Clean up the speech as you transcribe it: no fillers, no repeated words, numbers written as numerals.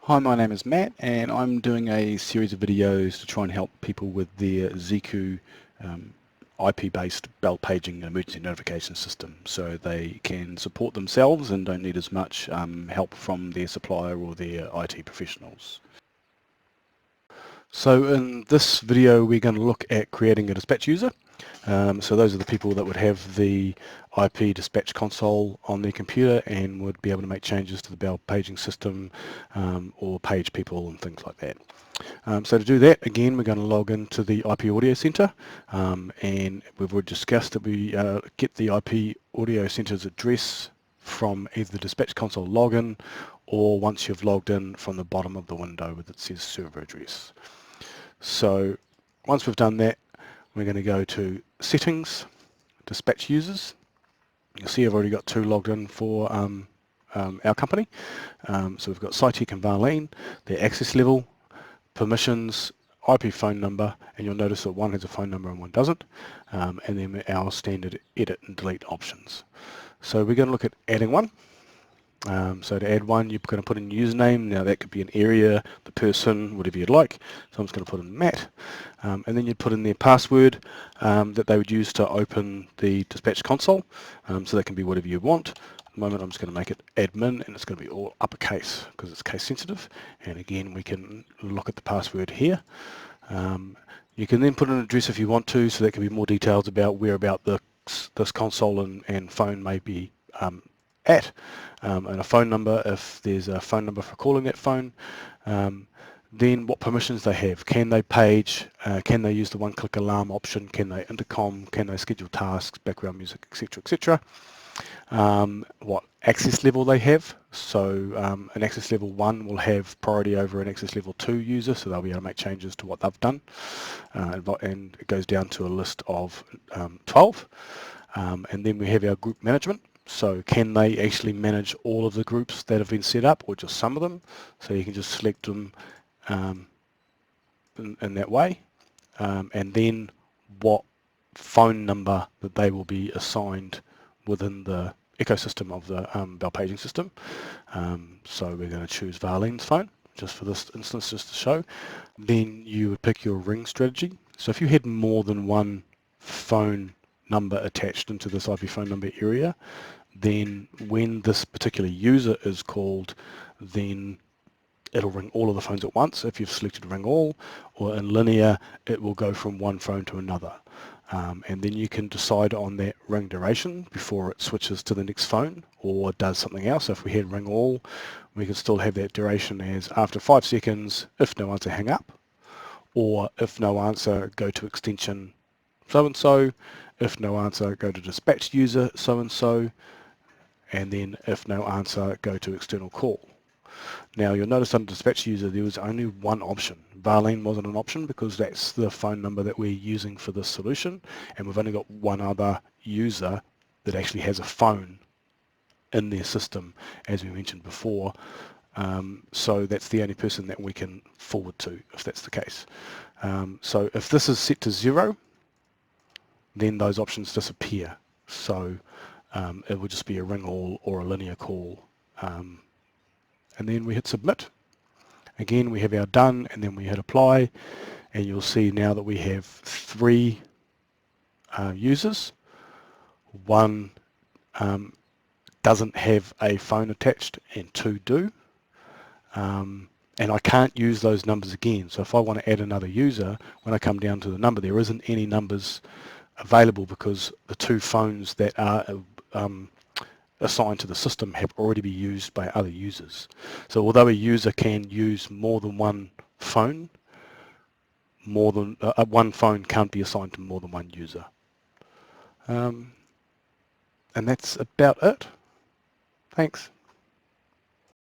Hi, my name is Matt and I'm doing a series of videos to try and help people with their Zycoo IP-based bell paging and emergency notification system so they can support themselves and don't need as much help from their supplier or their IT professionals. So in this video we're going to look at creating a dispatch user. So those are the people that would have the IP dispatch console on their computer and would be able to make changes to the bell paging system or page people and things like that. So to do that, again, we're going to log into the IP Audio Center, and we've already discussed that we get the IP Audio Center's address from either the dispatch console login or once you've logged in from the bottom of the window that says server address. So once we've done that, we're going to go to Settings, Dispatch Users. You'll see I've already got two logged in for our company. So we've got Cytec and Varlene, their access level, permissions, IP phone number, and you'll notice that one has a phone number and one doesn't, and then our standard edit and delete options. So we're going to look at adding one. So to add one, you're going to put in username. Now that could be an area, the person, whatever you'd like. So I'm just going to put in Matt, and then you'd put in their password that they would use to open the dispatch console. So that can be whatever you want. At the moment I'm just going to make it admin, and it's going to be all uppercase because it's case sensitive. And again, we can look at the password here. You can then put an address if you want to, so that can be more details about where about this console and phone may be at, and a phone number if there's a phone number for calling that phone. Then what permissions they have. Can they page? Can they use the one-click alarm option? Can they intercom? Can they schedule tasks, background music, etc., etc.? What access level they have. So an access level 1 will have priority over an access level 2 user, so they'll be able to make changes to what they've done. And it goes down to a list of 12. And then we have our group management. So can they actually manage all of the groups that have been set up or just some of them? So you can just select them in that way. And then what phone number that they will be assigned within the ecosystem of the bell paging system. So we're going to choose Varlene's phone just for this instance, just to show. Then you would pick your ring strategy. So if you had more than one phone number attached into this IP phone number area, then when this particular user is called, then it'll ring all of the phones at once if you've selected ring all, or in linear it will go from one phone to another. And then you can decide on that ring duration before it switches to the next phone or does something else. So if we had ring all, we can still have that duration as after 5 seconds, if no answer, hang up, or if no answer, go to extension so-and-so, if no answer, go to dispatch user so-and-so, and then if no answer, go to external call. Now you'll notice under dispatch user there was only one option. Varlene wasn't an option because that's the phone number that we're using for this solution, and we've only got one other user that actually has a phone in their system, as we mentioned before. So that's the only person that we can forward to if that's the case. So if this is set to 0, then those options disappear. So it would just be a ring all or a linear call. And then we hit submit. Again, we have our done, and then we hit apply, and you'll see now that we have 3 users. One doesn't have a phone attached and 2 do. And I can't use those numbers again. So if I want to add another user, when I come down to the number, there isn't any numbers available because the 2 phones that are assigned to the system have already been used by other users. So although a user can use more than one phone, one phone can't be assigned to more than one user. And that's about it. Thanks.